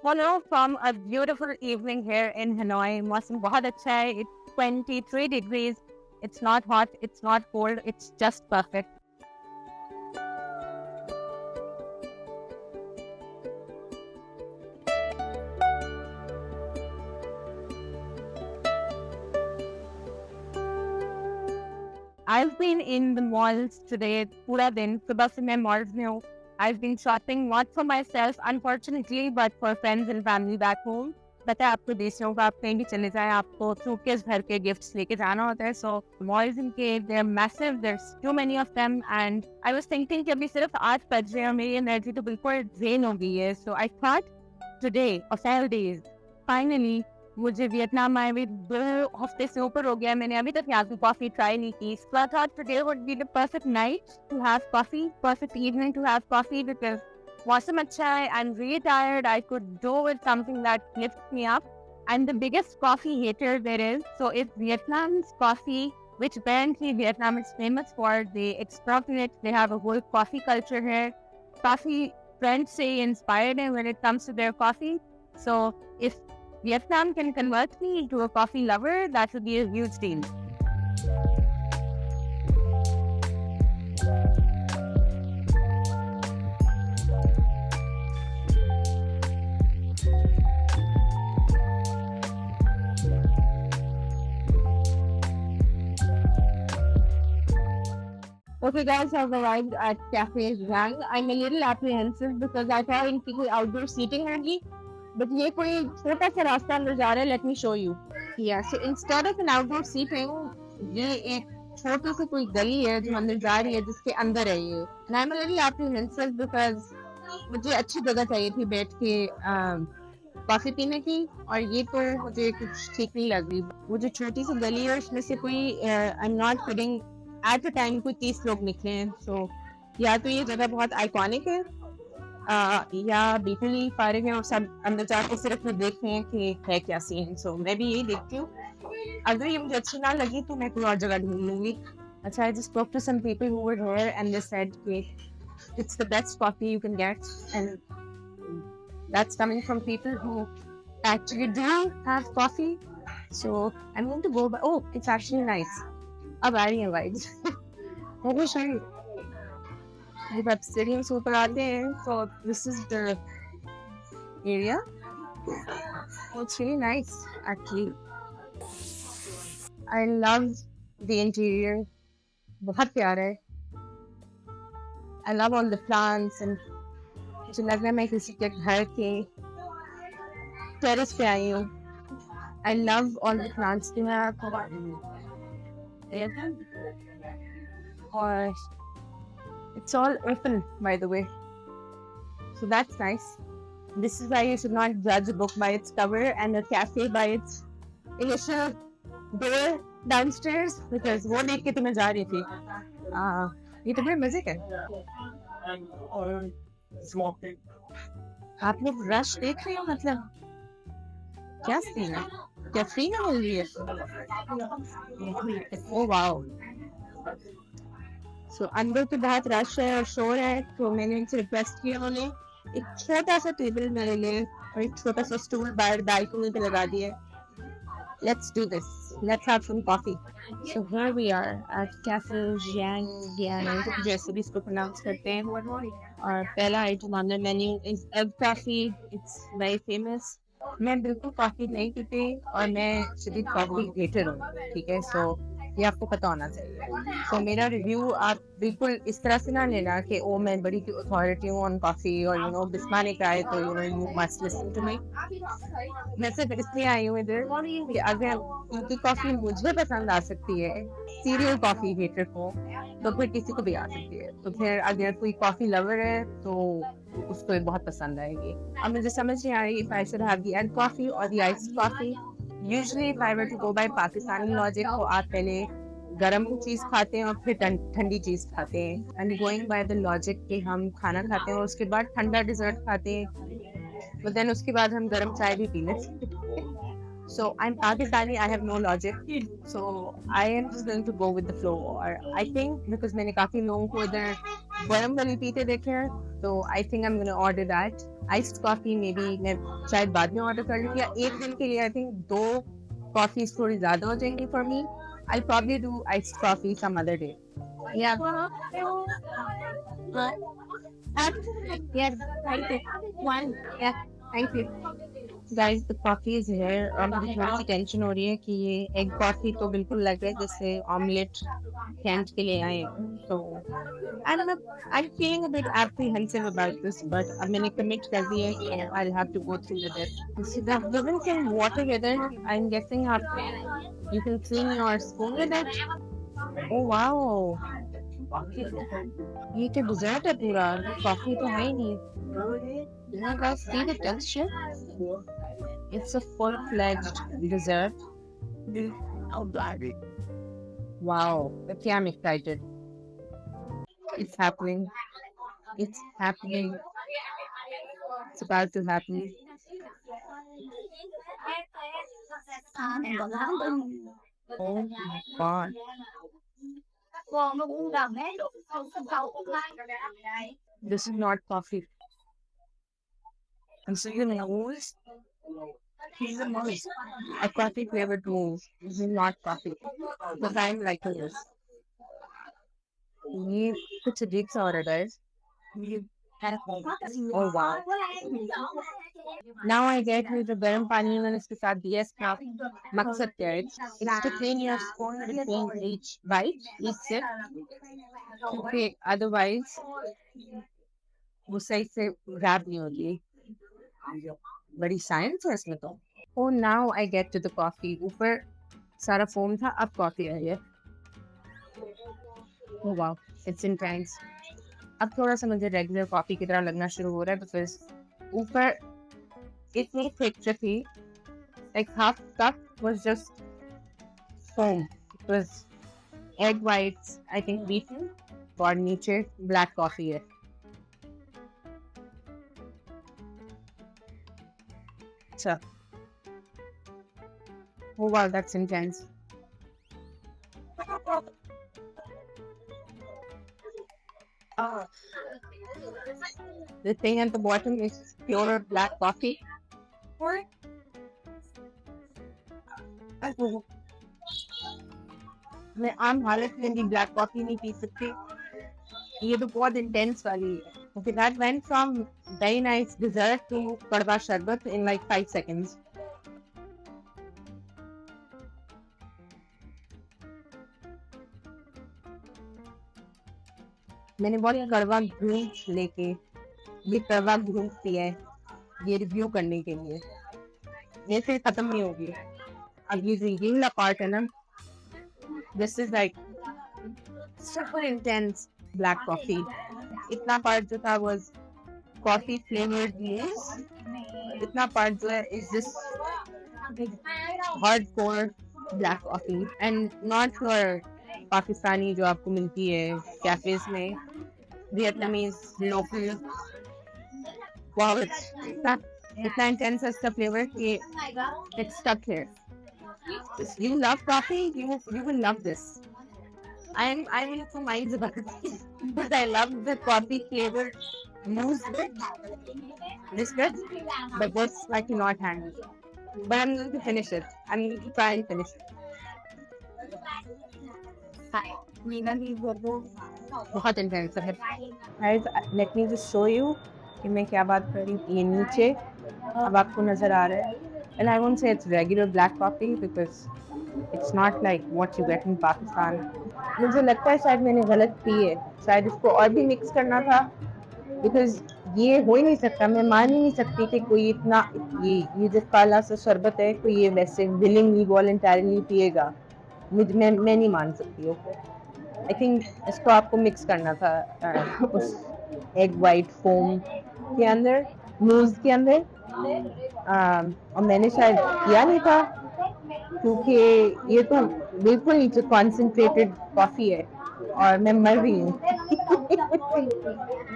Hello from a beautiful evening here in Hanoi. मौसम बहुत अच्छा है. It's 23 degrees. It's not hot, it's not cold, it's just perfect. I've been in the malls today, पूरा दिन. सुबह से मैं malls में हूँ. I've been shopping not for myself, unfortunately, but for friends and family back home. पता है आपको देशों का, आप कहीं भी चले जाएं, आपको सूटकेस भर के गिफ्ट्स लेके जाना होता है. So malls in K, they're massive. There's too many of them, and I was thinking कि अभी सिर्फ 8 बज रहे हैं और मेरी एनर्जी तो बिल्कुल ड्रेन हो गई है. So I thought today of all days, finally मुझे वियतनाम आए हुए 2 हफ्ते से ऊपर हो गया. मैंने अभी तक यहाँ की कॉफी ट्राई नहीं की. So I thought today would be the perfect night to have coffee, perfect evening to have coffee because मौसम अच्छा है. I'm really tired. I could do with something that lifts me up. I'm the biggest coffee hater there is. So it's Vietnam's coffee, which apparently Vietnam is famous for. They export it. They have a whole coffee culture here. Coffee French say inspired them when it comes to their coffee. So if Vietnam can convert me into a coffee lover, that would be a huge deal. Okay guys, I've arrived at Cafe Zhang. I'm a little apprehensive because I thought in people outdoor seating only. But ये कोई छोटा सा रास्ता अंदर जा रहा है. Let me show you. Yeah, so instead of an outdoor seating, ये एक छोटी सी कोई गली है जो अंदर जा रही है जिसके अंदर है ये. And I'm a little apprehensive because मुझे अच्छी जगह चाहिए थी बैठ के कॉफी पीने की, और ये तो मुझे कुछ ठीक नहीं लग रही. वो जो छोटी सी गली है उसमें से कोई I am not feeling at a time कोई 30 लोग निकले हैं. सो या तो ये जगह बहुत आइकॉनिक है या बिल्कुल ही फारिग है और सब अंदर जाके सिर्फ देख रहे हैं कि है क्या सीन. सो मैं भी यही देखती हूँ. अगर ये मुझे अच्छी ना लगी तो मैं कोई और जगह ढूंढ लूंगी. अच्छा, I just spoke to some people who were here and they said it's the best coffee you can get, and that's coming from people who actually do have coffee. So I'm going to go by. Oh, it's actually nice. अब आ रही है vibes. Let me show you. जब आप stadium से ऊपर आते हैं, so this is the area. Oh, it's really nice actually. I love the interior. बहुत प्यारा है. I love all the plants and मुझे लग रहा है मैं किसी के घर के टेरेस पे आई हूँ. I love all the plants कि मैं आपको और it's all open, by the way. So that's nice. This is why you should not judge a book by its cover and a cafe by its initial door downstairs, because वो देख के तो मैं जा रही थी. ये तो बड़े मजे का है. आप लोग रश देख रहे हो, मतलब क्या सीन है? क्या फ्री में मिल रही है? Oh wow. सो अंदर तो बहुत रश है और शोर है, तो मैंने इनसे रिक्वेस्ट किया. उन्होंने एक छोटा सा टेबल मेरे लिए और एक छोटा सा स्टूल बाहर बालकनी पे लगा दिया. Let's do this. Let's have some coffee. So here we are at Cafe Zhang Dian, जैसे भी इसको pronounce करते हैं. और पहला item on the menu is egg coffee. It's very famous. मैं बिल्कुल कॉफी नहीं पीती और मैं सिर्फ कॉफी हेटर हूँ, ठीक है. सो ये आपको पता होना चाहिए. तो मेरा रिव्यू आप बिल्कुल इस तरह से ना लेना कि ओ मैं बड़ी अथॉरिटी हूँ ऑन कॉफी और यू नो बिस्मा ने कहा है तो you know you must listen to me. मैं सिर्फ इसलिए आई हूँ इधर कि अगर उनकी कॉफी मुझे पसंद आ सकती है सीरियल कॉफी हेटर को, तो फिर किसी को भी आ सकती है. तो फिर अगर कोई कॉफी लवर है तो उसको ये बहुत पसंद आएगी. अब मुझे समझ नहीं आ रही if I should have the egg coffee or the iced coffee. Usually if I were to go by Pakistani logic, तो आप पहले गरम चीज़ खाते हैं और फिर ठंडी चीज़ खाते हैं. And going by the logic कि हम खाना खाते हैं और उसके बाद ठंडा डिजर्ट खाते हैं, but then उसके बाद हम गरम चाय भी पी लेते हैं. So I'm Pakistani, I have no logic. So I am just going to go with the flow. Or I think because मैंने काफी लोगों को इधर गरम वाली पीते देखे हैं, so I think I'm going to order that. Iced coffee may be मैं शायद बाद में ऑर्डर कर लूँ, या एक दिन के लिए आई थिंक 2 कॉफी थोड़ी ज्यादा हो जाएंगी for me. I probably do iced coffee some other day. या yes, thank you. One, yeah, thank you. Guys, the coffee is here. मुझे थोड़ी सी टेंशन हो रही है कि ये एग कॉफी तो बिल्कुल लग रहा है जैसे ऑमलेट कैंट के लिए आए. So I'm feeling a bit apprehensive about this, but अब मैंने commit कर दिया है कि I'll have to go through with it. So they've given some water with it. I'm guessing you can clean your spoon with it. Oh wow. ये तो dessert है पूरा, कॉफी तो है ही नहीं. You guys see the texture? It's a full-fledged dessert. Wow, okay, I'm excited. It's happening. It's happening. It's about to happen. Oh my God. This is not coffee. And so you know, he's a mouse. A coffee flavored mousse. This is not coffee. Because I'm like this. ये कुछ अजीब सा हो रहा है guys. Oh wow. Now I get with the गर्म पानी उन्होंने इसके साथ दिया इसका मकसद क्या है? It's to clean your spoon between each bite, each sip. क्योंकि otherwise वो सही से grab नहीं होती. बड़ी साइंस है इसमें तो. Oh, now I get to the coffee. ऊपर सारा फोम था, अब कॉफी आई है. Oh wow, it's intense. अब थोड़ा सा मुझे रेगुलर कॉफी की तरह लगना शुरू हो रहा है because ऊपर इतनी थिक थी, like half cup was just foam. It was egg whites, I think beaten, और नीचे black coffee है. So, oh wow, that's intense. The thing at the bottom is pure black coffee. मैं आम हालत में भी ब्लैक कॉफी नहीं P सकती. ये तो बहुत इंटेंस वाली है. Okay, that went from very nice dessert to कड़वा शरबत in like 5 seconds. मैंने बहुत कड़वा घूम लेके भी कड़वा घूम पिया है ये रिव्यू करने के लिए. ये फिर खत्म नहीं होगी. अब ये ड्रिंकिंग का पार्ट है ना, this is like super intense black coffee. इतना पार्ट जो था वाज कॉफी फ्लेवर्ड यूज. इतना पार्ट जो है is just hardcore black coffee and not for Pakistani जो आपको मिलती है कैफेज में, वियतनामीज लोकल. वाओ, इतना इंटेंस है इसका फ्लेवर कि it's stuck here. You love coffee, you will love this. I'm in two minds about it, but I love the coffee flavor mousse bit. This bit, but that's slightly not handy. But I'm going to finish it. I'm going to try and finish it. बहुत intense है. Guys, let me just show you कि मैं क्या बात कर रही हूँ. ये नीचे अब आपको नजर आ रहा है. And I won't say it's regular black coffee because it's not like what you get in Pakistan. मुझे लगता है शायद मैंने गलत पी है. शायद इसको और भी मिक्स करना था because ये हो ही नहीं सकता. मैं मान ही नहीं सकती कि कोई इतना ये जो काला सा शरबत है कोई ये वैसे willingly voluntarily पिएगा. मैं नहीं मान सकती हूँ. आई थिंक इसको आपको मिक्स करना था उस एग वाइट फोम के अंदर, मूज के अंदर. और मैंने शायद किया नहीं था क्योंकि ये तो बिल्कुल ही कॉन्सेंट्रेटेड कॉफी है और मैं मर रही हूँ.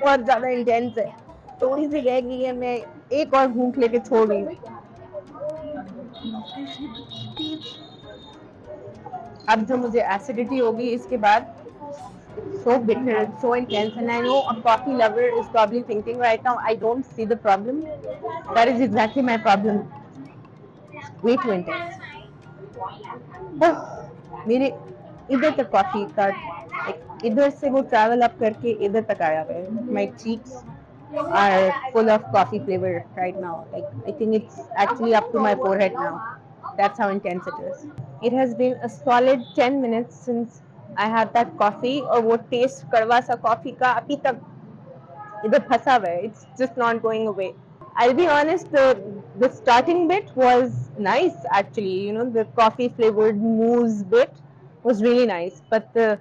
बहुत ज़्यादा इंटेंस है. थोड़ी सी रह गई है, मैं एक और घूंट लेके छोड़ रही हूँ. अब जो मुझे एसिडिटी होगी इसके बाद So bitter, so intense, and I know a coffee lover is probably thinking right now, I don't see the problem. That is exactly my problem. Way too intense. मेरे इधर तक कॉफी का like इधर से वो ट्रैवल अप करके इधर तक आया है. My cheeks are full of coffee flavor right now. Like I think it's actually up to my forehead now. That's how intense it is. It has been a solid 10 minutes since I had that coffee और वो test कड़वा सा coffee का अभी तक इधर फंसा हुआ है. It's just not going away. I'll be honest, the starting bit was nice actually. You know, the coffee flavored mousse bit was really nice, but the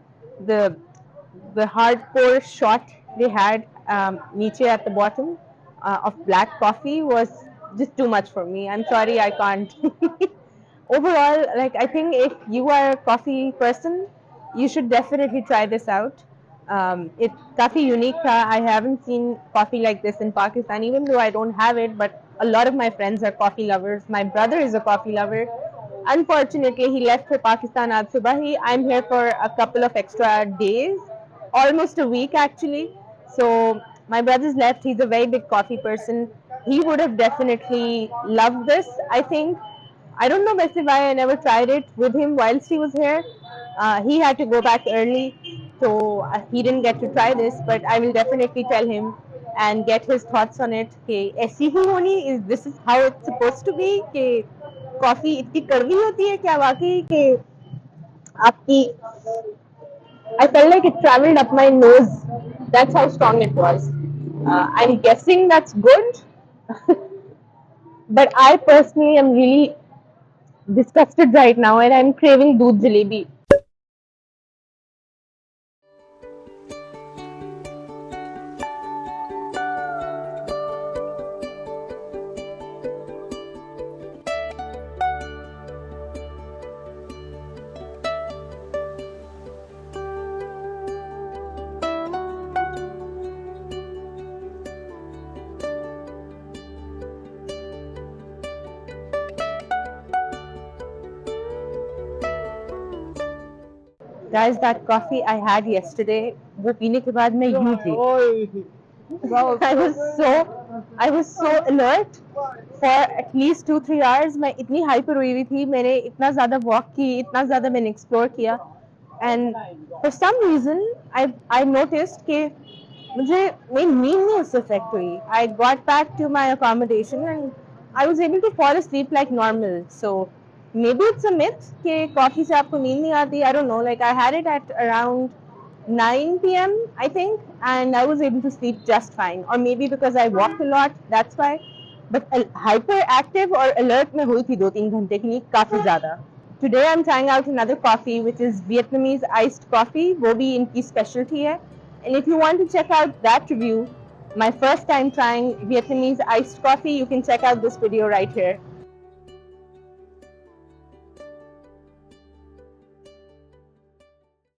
the hardcore shot they had niche at the bottom of black coffee was just too much for me. I'm sorry, I can't. Overall, like I think if you are a coffee person, you should definitely try this out. It's काफी unique था. I haven't seen coffee like this in Pakistan, even though I don't have it. But a lot of my friends are coffee lovers. My brother is a coffee lover. Unfortunately, he left for Pakistan aaj subah. I'm here for a couple of extra days, almost a week actually. So my brother's left. He's a very big coffee person. He would have definitely loved this, I think. I don't know basically why I never tried it with him whilst he was here. He had to go back early, so he didn't get to try this. But I will definitely tell him and get his thoughts on it. कि ऐसी ही होनी is this is how it's supposed to be कि coffee इतनी कड़वी होती है क्या वाकई कि आपकी I felt like it traveled up my nose. That's how strong it was. I'm guessing that's good, but I personally am really disgusted right now and I'm craving doodh jalebi. Guys, that coffee I had yesterday, वो पीने के बाद मैं यूं थी. I was so alert for at least 2-3 hours. मैं इतनी hyper हुई हुई थी. मैंने इतना ज़्यादा walk की, इतना ज़्यादा मैंने explore किया. And for some reason, I noticed कि मुझे मेरी नींद नहीं उससे affect हुई. I got back to my accommodation and I was able to fall asleep like normal. So maybe it's a myth कि coffee से आपको नींद नहीं आती. I don't know. Like I had it at around 9 p.m. I think, and I was able to sleep just fine. Or maybe because I walked a lot, that's why. But hyperactive or alert में हुई थी 2-3 घंटे के लिए काफी ज़्यादा. Today I'm trying out another coffee, which is Vietnamese iced coffee. वो भी इनकी specialty है. And if you want to check out that review, my first time trying Vietnamese iced coffee, you can check out this video right here.